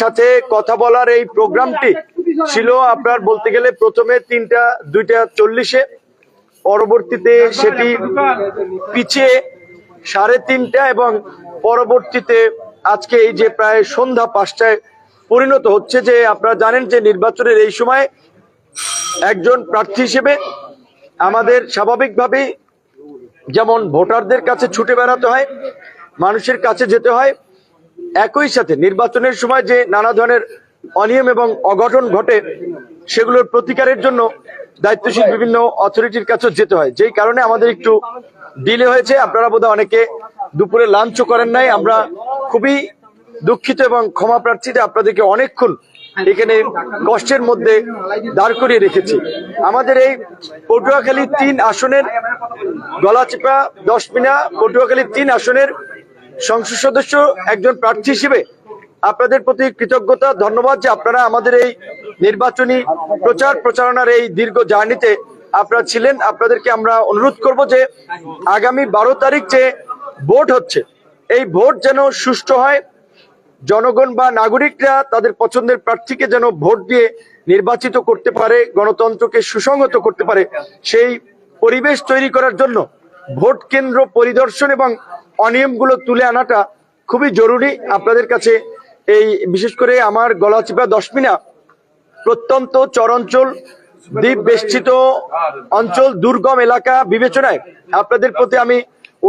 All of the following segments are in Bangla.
সাথে কথা বলার এই প্রোগ্রামটি ছিল আপনার বলতে গেলে প্রথমে 2:40-এ, পরবর্তীতে সেটি পিছিয়ে 3:30 এবং পরবর্তীতে আজকে এই যে প্রায় সন্ধ্যা 5টায় পরিণত হচ্ছে। যে আপনারা জানেন যে নির্বাচনের এই সময় একজন প্রার্থী হিসেবে আমাদের স্বাভাবিকভাবেই যেমন ভোটারদের কাছে ছুটে বেড়াতে হয়, মানুষের কাছে যেতে হয়, একই সাথে নির্বাচনের সময় যে নানা ধরনের অনিয়ম এবং অঘটন ঘটে সেগুলোর প্রতিকারের জন্য দায়িত্বশীল বিভিন্ন অথরিটির কাছে যেতে হয়। যেই কারণে আমাদের একটু ডিলে হয়েছে। আপনারা বোধহয় অনেকে দুপুরে লাঞ্চও করেন নাই। আমরা খুবই দুঃখিত এবং ক্ষমা প্রার্থী যে আপনাদেরকে অনেকক্ষণ এখানে কষ্টের মধ্যে দাঁড় করিয়ে রেখেছি। আমাদের এই পটুয়াখালী 3 আসনের গলাচিপা দশমিনা পটুয়াখালী 3 আসনের সংসদ সদস্য একজন প্রার্থী হিসেবে আপনাদের প্রতি কৃতজ্ঞতা, ধন্যবাদ যে আপনারা আমাদের এই নির্বাচনী প্রচারণার এই দীর্ঘ জার্নিতে আপনারা ছিলেন। আপনাদেরকে আমরা অনুরোধ করব যে আগামী 12 তারিখ যে ভোট হচ্ছে, এই ভোট যেন সুষ্ঠু হয়, জনগণ বা নাগরিকরা তাদের পছন্দের প্রার্থীকে যেন ভোট দিয়ে নির্বাচিত করতে পারে, গণতন্ত্রকে সুসংহত করতে পারে, সেই পরিবেশ তৈরি করার জন্য ভোট কেন্দ্র পরিদর্শন এবং অনিয়মগুলো তুলে আনাটা খুবই জরুরি। আপনাদের কাছে এই বিশেষ করে আমার গলাচিপা দশমিনা প্রত্যন্ত চরাঞ্চল, দ্বীপ বেষ্টিত অঞ্চল, দুর্গম এলাকা বিবেচনায় আপনাদের প্রতি আমি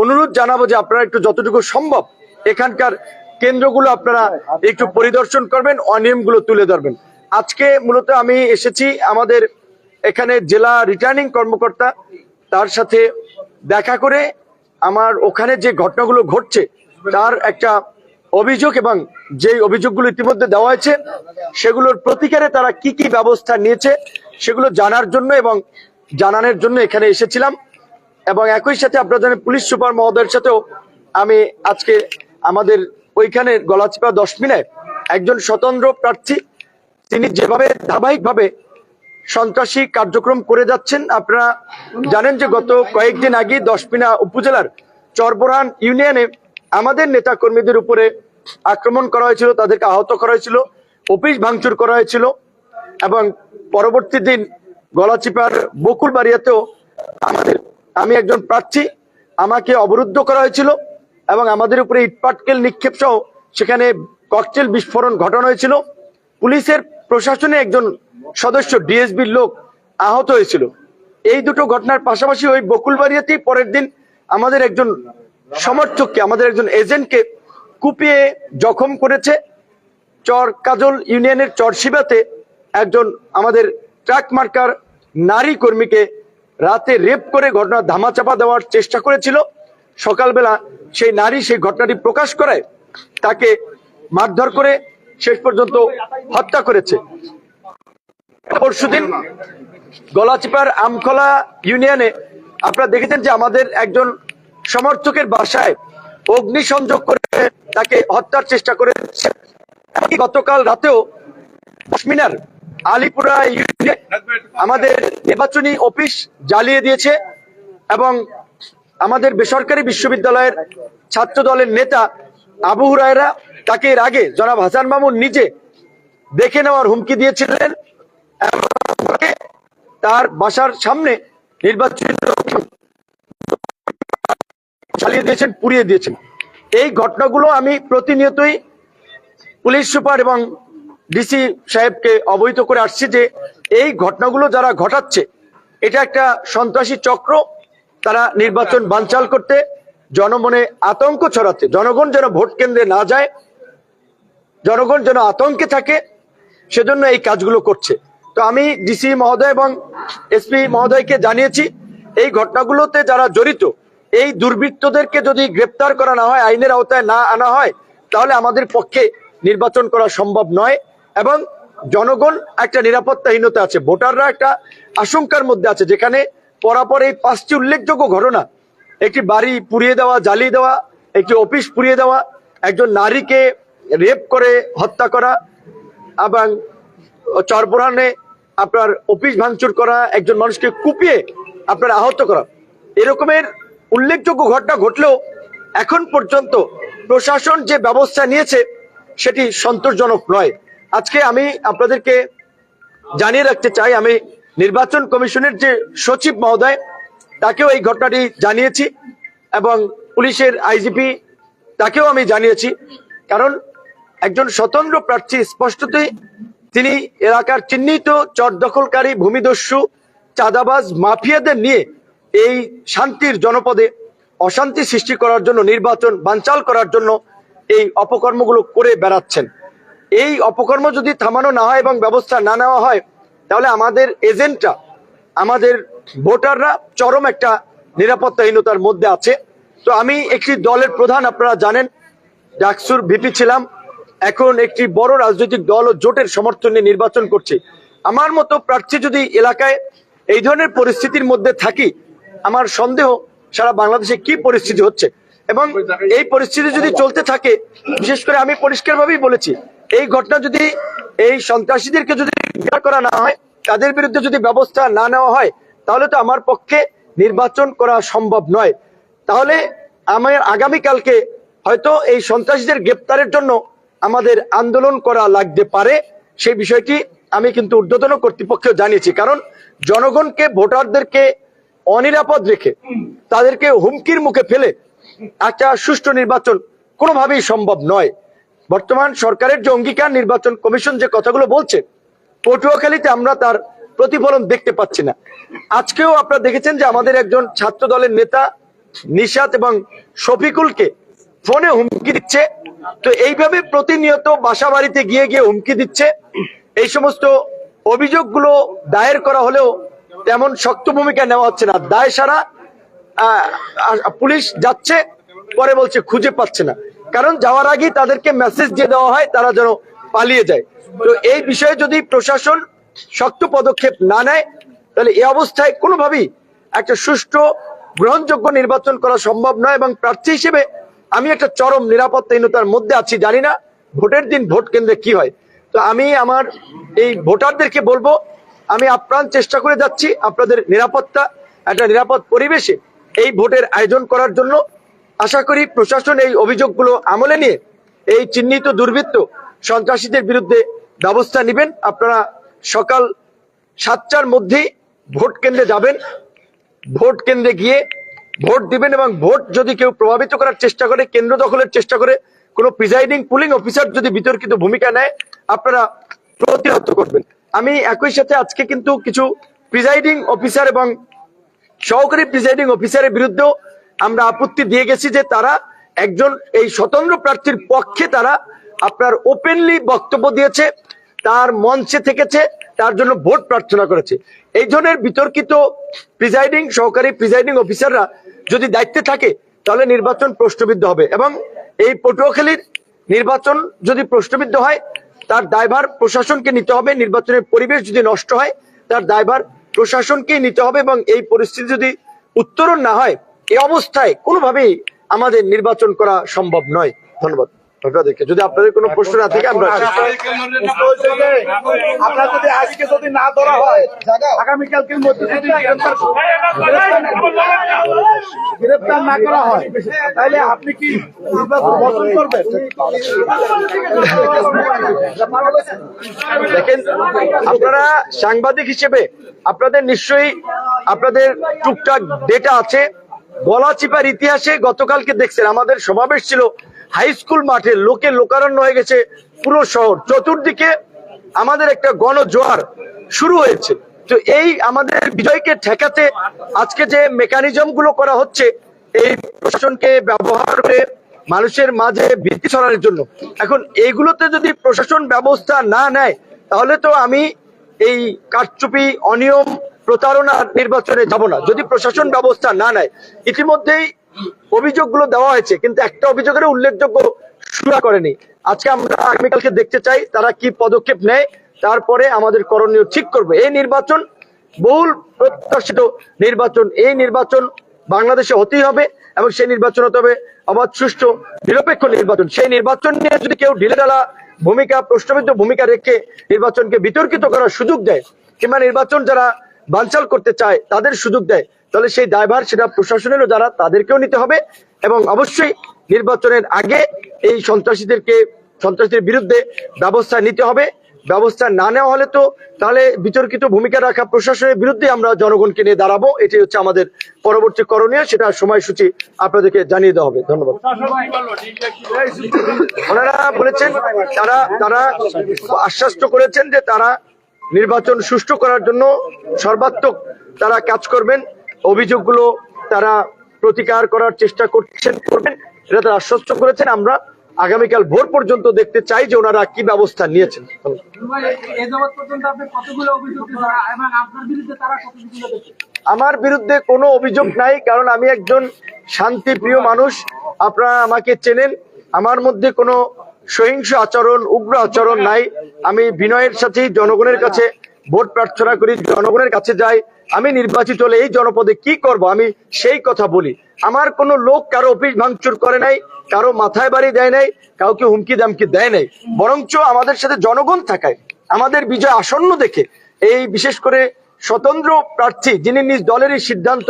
অনুরোধ জানাবো যে আপনারা একটু যতটুকু সম্ভব এখানকার কেন্দ্রগুলো আপনারা একটু পরিদর্শন করবেন, অনিয়মগুলো তুলে ধরবেন। আজকে মূলত আমি এসেছি আমাদের এখানে জেলা রিটার্নিং কর্মকর্তা, তার সাথে দেখা করে আমার ওখানে যে ঘটনাগুলো ঘটছে তার একটা অভিযোগ এবং যেই অভিযোগগুলো ইতিমধ্যে দেওয়া হয়েছে সেগুলোর প্রতিকারে তারা কি কি ব্যবস্থা নিয়েছে সেগুলো জানার জন্য এবং জানানোর জন্য এখানে এসেছিলাম। এবং একই সাথে আপনারা জানেন পুলিশ সুপার মহোদয়ের সাথেও আমি আজকে আমাদের ওইখানে গলাচিপা দশমিনায় একজন স্বতন্ত্র প্রার্থী, তিনি যেভাবে ধারাবাহিকভাবে সন্ত্রাসী কার্যক্রম করে যাচ্ছেন, আপনারা জানেন যে গত কয়েকদিন আগে দশমিনা উপজেলার চরবোরহান ইউনিয়নে আমাদের নেতা কর্মীদের উপরে আক্রমণ করা হয়েছিল, তাদেরকে আহত করা হয়েছিল, অফিস ভাঙচুর করা হয়েছিল এবং পরবর্তী দিন গলাচিপার বকুলবাড়িয়াতেও আমি একজন প্রার্থী, আমাকে অবরুদ্ধ করা হয়েছিল এবং আমাদের উপরে ইটপাটকেল নিক্ষেপ সহ সেখানে ককটেল বিস্ফোরণ ঘটানো হয়েছিল। পুলিশের প্রশাসনে একজন সদস্য ডিএসবির লোক আহত হয়েছিল। এই দুটো ঘটনার পাশাপাশি ওই বকুলবাড়িয়াতেই পরের দিন আমাদের একজন সমর্থককে, আমাদের একজন এজেন্টকে কুপিয়ে জখম করেছে। চর কাজল ইউনিয়নের চরশিবাতে একজন আমাদের ট্রাক মার্কার নারী কর্মীকে রাতে রেপ করে ঘটনা ধামাচাপা দেওয়ার চেষ্টা করেছিল। সকালবেলা সেই নারী সেই ঘটনাটি প্রকাশ করায় তাকে মারধর করে শেষ পর্যন্ত হত্যা করেছে। পরশুদিন গলাচিপার আমখলা ইউনিয়নে আপনারা দেখেছেন যে আমাদের একজন সমর্থকের বাসায় অগ্নিসংযোগ করে তাকে হত্যার চেষ্টা করেছে। গতকাল রাতেও দশমিনার আলিপুরা ইউনিয়নে আমাদের নির্বাচনী অফিস জ্বালিয়ে দিয়েছে এবং আমাদের বেসরকারি বিশ্ববিদ্যালয়ের ছাত্র দলের নেতা আবু হুরায়রা তাকে এর আগে জনাব হাসান মামুন নিজে দেখে নেওয়ার হুমকি দিয়েছিলেন, তার বাসার সামনে নির্বাচনী চালিয়ে দিয়েছেন, পুড়িয়ে দিয়েছেন। এই ঘটনাগুলো আমি প্রতিনিয়তই পুলিশ সুপার এবং ডিসি সাহেবকে অবহিত করে আসছি যে এই ঘটনাগুলো যারা ঘটাচ্ছে এটা একটা সন্ত্রাসী চক্র। তারা নির্বাচন বানচাল করতে, জনমনে আতঙ্ক ছড়াতে, জনগণ যেন ভোট কেন্দ্রে না যায়, জনগণ যেন আতঙ্কে থাকে, সেজন্য এই কাজগুলো করছে। তো আমি ডিসি মহোদয় এবং এসপি মহোদয়কে জানিয়েছি এই ঘটনাগুলোতে যারা জড়িত, এই দুর্বৃত্তদেরকে যদি গ্রেপ্তার করা না হয়, আইনের আওতায় না আনা হয়, তাহলে আমাদের পক্ষে নির্বাচন করা সম্ভব নয় এবং জনগণ একটা নিরাপত্তাহীনতা আছে, ভোটাররা একটা আশঙ্কার মধ্যে আছে। যেখানে পরাপর এই 5টি উল্লেখযোগ্য ঘটনা, একটি বাড়ি পুড়িয়ে দেওয়া, জ্বালিয়ে দেওয়া, একটি অফিস পুড়িয়ে দেওয়া, একজন নারীকে রেপ করে হত্যা করা এবং চরবোরহানে আপনার অফিস ভাঙচুর করা, একজন মানুষকে কুপিয়ে আপনার আহত করা, এরকমের উল্লেখযোগ্য ঘটনা ঘটলেও এখন পর্যন্ত প্রশাসন যে ব্যবস্থা নিয়েছে সেটি সন্তোষজনক নয়। আজকে আমি আপনাদেরকে জানিয়ে রাখতে চাই, আমি নির্বাচন কমিশনের যে সচিব মহোদয় তাকেও এই ঘটনাটি জানিয়েছি এবং পুলিশের আইজিপি তাকেও আমি জানিয়েছি। কারণ একজন স্বতন্ত্র প্রার্থী স্পষ্টতই তিনি এলাকার চিহ্নিত চর দখলকারী, ভূমিদস্যু, চাঁদাবাজ, মাফিয়াদের নিয়ে এই শান্তির জনপদে অশান্তি সৃষ্টি করার জন্য, নির্বাচন বানচাল করার জন্য এই অপকর্মগুলো করে বেড়াচ্ছেন। এই অপকর্ম যদি থামানো না হয় এবং ব্যবস্থা না নেওয়া হয়, তাহলে আমাদের এজেন্টরা, আমাদের ভোটাররা চরম একটা নিরাপত্তাহীনতার মধ্যে আছে। তো আমি একটি দলের প্রধান, আপনারা জানেন, ডাকসুর ভিপি ছিলাম, এখন একটি বড় রাজনৈতিক দল ও জোটের সমর্থনে নির্বাচন করছি। আমার মতো প্রার্থী যদি এলাকায় এই ধরনের পরিস্থিতির মধ্যে থাকি, আমার সন্দেহ সারা বাংলাদেশে কি পরিস্থিতি হচ্ছে। এবং এই পরিস্থিতি যদি চলতে থাকে, বিশেষ করে আমি পরিষ্কারভাবেই বলেছি, এই ঘটনা যদি এই সন্ত্রাসীদেরকে যদি গ্রেফতার করা না হয়, তাদের বিরুদ্ধে যদি ব্যবস্থা না নেওয়া হয়, তাহলে তো আমার পক্ষে নির্বাচন করা সম্ভব নয়। তাহলে আমার আগামীকালকে হয়তো এই সন্ত্রাসীদের গ্রেপ্তারের জন্য আমাদের আন্দোলন করা লাগতে পারে। সেই বিষয়টি আমি কিন্তু ঊর্ধ্বতন কর্তৃপক্ষকে জানিয়েছি। কারণ জনগণকে, ভোটারদেরকে অনিরাপদ রেখে, তাদেরকে হুমকির মুখে ফেলে একটা সুষ্ঠু নির্বাচন কোনোভাবেই সম্ভব নয়। বর্তমান সরকারের যে অঙ্গীকার, নির্বাচন কমিশন যে কথাগুলো বলছে, পটুয়াখালীতে আমরা তার প্রতিফলন দেখতে পাচ্ছি না। আজকেও আপনারা দেখেছেন যে আমাদের একজন ছাত্র দলের নেতা নিশাত এবং শফিকুলকে ফোনে হুমকি দিচ্ছে। তো এইভাবে প্রতিনিয়ত বাসা বাড়িতে গিয়ে গিয়ে হুমকি দিচ্ছে। এই সমস্ত অভিযোগগুলো দায়ের করা হলেও তেমন শক্ত ভূমিকা নেওয়া হচ্ছে না। দায় সারা পুলিশ যাচ্ছে, পরে বলছে খুঁজে পাচ্ছে না। কারণ যাওয়ার আগেই তাদেরকে মেসেজ দিয়ে দেওয়া হয় তারা যেন পালিয়ে যায়। তো এই বিষয়ে যদি প্রশাসন শক্ত পদক্ষেপ না নেয়, তাহলে এই অবস্থায় কোনোভাবেই একটা সুষ্ঠু গ্রহণযোগ্য নির্বাচন করা সম্ভব নয়। এবং প্রার্থী হিসেবে আমি একটা চরম নিরাপত্তাহীনতার মধ্যে আছি। জানি না ভোটের দিন ভোট কেন্দ্রে কি হয়। তো আমি আমার এই ভোটারদেরকে বলবো, আমি আপ্রাণ চেষ্টা করে যাচ্ছি আপনাদের নিরাপত্তা, একটা নিরাপদ পরিবেশে এই ভোটের আয়োজন করার জন্য। আশা করি প্রশাসন এই অভিযোগগুলো আমলে নিয়ে এই চিহ্নিত দুর্বৃত্ত সন্ত্রাসীদের বিরুদ্ধে ব্যবস্থা নেবেন। আপনারা সকাল 7টার মধ্যেই ভোট কেন্দ্রে যাবেন, ভোট কেন্দ্রে গিয়ে ভোট দিবেন। এবং ভোট যদি কেউ প্রভাবিত করার চেষ্টা করে, কেন্দ্র দখলের চেষ্টা করে, কোনো প্রিজাইডিং পুলিং অফিসার যদি বিতর্কিত ভূমিকা নেয়, আপনারা প্রতিহত করবেন। আমি একই সাথে আজকে কিন্তু কিছু প্রিজাইডিং অফিসার এবং সহকারী প্রিজাইডিং অফিসারের বিরুদ্ধেও আমরা আপত্তি দিয়ে গেছি যে তারা একজন এই স্বতন্ত্র প্রার্থীর পক্ষে তারা আপনার ওপেনলি বক্তব্য দিয়েছে, তার মঞ্চে থেকেছে, তার জন্য ভোট প্রার্থনা করেছে। এই ধরনের বিতর্কিত প্রিজাইডিং, সহকারী প্রিজাইডিং অফিসাররা যদি দায়িত্বে থাকে, তাহলে নির্বাচন প্রশ্নবিদ্ধ হবে। এবং এই পটুয়াখালীর নির্বাচন যদি প্রশ্নবিদ্ধ হয়, তার দায়ভার প্রশাসনকে নিতে হবে। নির্বাচনের পরিবেশ যদি নষ্ট হয়, তার দায়ভার প্রশাসনকেই নিতে হবে। এবং এই পরিস্থিতি যদি উত্তরণ না হয়, এই অবস্থায় কোনোভাবেই আমাদের নির্বাচন করা সম্ভব নয়। ধন্যবাদ আপনাদেরকে। যদি আপনাদের কোনো প্রশ্ন না থাকে, আমরা আপনার যদি আজকে যদি না ধরা হয়, আগামীকালকের মধ্যে যদি গ্রেফতার না করা হয়, তাহলে আপনি কি নির্বাচন বর্জন করবেন? দেখেন, আপনারা সাংবাদিক হিসেবে আপনাদের নিশ্চয়ই আপনাদের টুকটাক ডেটা আছে। গলাচিপার ইতিহাসে গতকালকে দেখছেন আমাদের সমাবেশ ছিল হাই স্কুল মাঠে, লোকে লোকারণ্য হয়ে গেছে পুরো শহর, চতুর্দিকে আমাদের একটা গণজোয়ার শুরু হয়েছে। তো এই আমাদের বিজয়কে ঠেকাতে আজকে যে মেকানিজম গুলো করা হচ্ছে, এই প্রশাসনকে ব্যবহার করে মানুষের মাঝে ভীতি ছড়ানোর জন্য, এখন এইগুলোতে যদি প্রশাসন ব্যবস্থা না নেয়, তাহলে তো আমি এই কারচুপি, অনিয়ম, প্রতারণার নির্বাচনে যাব না। যদি প্রশাসন ব্যবস্থা না নেয়, ইতিমধ্যেই অভিযোগগুলো দেওয়া হয়েছে, কিন্তু একটা অভিযোগের উল্লেখযোগ্য সুরা করেনি। আজকে আমরা আগামীকালকে দেখতে চাই তারা কি পদক্ষেপ নেয়, তারপরে আমাদের করণীয় ঠিক করবে। এই নির্বাচন বহুল প্রত্যাশিত নির্বাচন, এই নির্বাচন বাংলাদেশে হতেই হবে এবং সেই নির্বাচন হতে হবে অবাধ, সুষ্ঠু, নিরপেক্ষ নির্বাচন। সেই নির্বাচন নিয়ে যদি কেউ ঢিলেঢালা ভূমিকা, প্রশ্নবিদ্ধ ভূমিকা রেখে নির্বাচনকে বিতর্কিত করার সুযোগ দেয়, কিংবা নির্বাচন যারা বানচাল করতে চায় তাদের সুযোগ দেয়, তাহলে সেই দায়ভার সেটা প্রশাসনেরও যারা তাদেরকেও নিতে হবে। এবং অবশ্যই নির্বাচনের আগে এই সন্ত্রাসীদেরকে সন্ত্রাসীদের বিরুদ্ধে ব্যবস্থা নিতে হবে। ব্যবস্থা না নেওয়া হলে তো তাহলে বিতর্কিত ভূমিকা রাখা প্রশাসনের বিরুদ্ধে আমরা জনগণকে নিয়ে দাঁড়াবো। এটাই হচ্ছে আমাদের পরবর্তী করণীয়, সেটা সময়সূচি আপনাদেরকে জানিয়ে দেওয়া হবে। ধন্যবাদ। ওনারা বলেছেন তারা আশ্বস্ত করেছেন যে তারা নির্বাচন সুষ্ঠু করার জন্য সর্বাত্মক তারা কাজ করবেন, অভিযোগগুলো তারা প্রতিকার করার চেষ্টা করবেন, এটা তারা আশ্বস্ত করেছেন। আমরা আগামীকাল ভোর পর্যন্ত দেখতে চাই যে ওনারা কি ব্যবস্থা নিয়েছেন। আমার বিরুদ্ধে কোনো অভিযোগ নাই, কারণ আমি একজন শান্তিপ্রিয় মানুষ। আপনারা আমাকে চেনেন, আমার মধ্যে কোনো সহিংস আচরণ, উগ্র আচরণ নাই। আমি বিনয়ের সাথেই জনগণের কাছে ভোট প্রার্থনা করি, জনগণের কাছে যাই। আমি নির্বাচিত হলে এই জনপদে কি করব আমি সেই কথা বলি। আমার কোনো লোক কারো অফিস ভাঙচুর করে নাই, কারো মাথায় বাড়ি দেয় নাই, কাউকে হুমকি দামকি দেয় নাই। বরঞ্চ আমাদের সাথে জনগণ থাকায়, আমাদের বিজয় আসন্ন দেখে এই বিশেষ করে স্বতন্ত্র প্রার্থী যিনি নিজ দলেরই সিদ্ধান্ত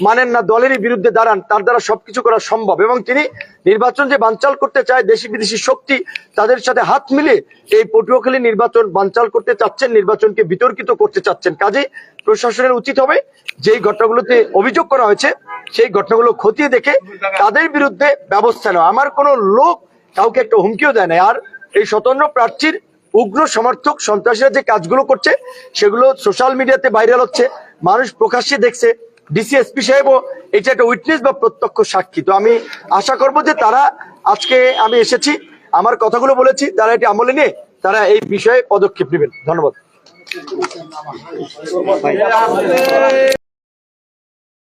মানেন না, দলেরই বিরুদ্ধে দাঁড়ান, তার দ্বারা সবকিছু করা সম্ভব। এবং তিনি নির্বাচন যে বানচাল করতে চায়, দেশি বিদেশি শক্তি তাদের সাথে হাত মিলিয়ে এই পটুয়াখালী নির্বাচন বানচাল করতে চাচ্ছেন, নির্বাচনকে বিতর্কিত করতে চাচ্ছেন। কাজে প্রশাসনের উচিত হবে যেই ঘটনাগুলোতে অভিযোগ করা হয়েছে সেই ঘটনাগুলো খতিয়ে দেখে তাদের বিরুদ্ধে ব্যবস্থা নেওয়া। আমার কোনো লোক কাউকে একটা হুমকিও দেয় না। আর এই স্বতন্ত্র প্রার্থীর উগ্র সমর্থক সন্ত্রাসীরা যে কাজগুলো করছে সেগুলো সোশ্যাল মিডিয়াতে ভাইরাল হচ্ছে, মানুষ প্রকাশ্যে দেখছে। ডিসি এসপি সাহেবও এটা একটা উইটনেস বা প্রত্যক্ষ সাক্ষী। তো আমি আশা করব যে তারা, আজকে আমি এসেছি, আমার কথাগুলো বলেছি, তারা এটি আমলে নিয়ে তারা এই বিষয়ে পদক্ষেপ নেবেন। ধন্যবাদ।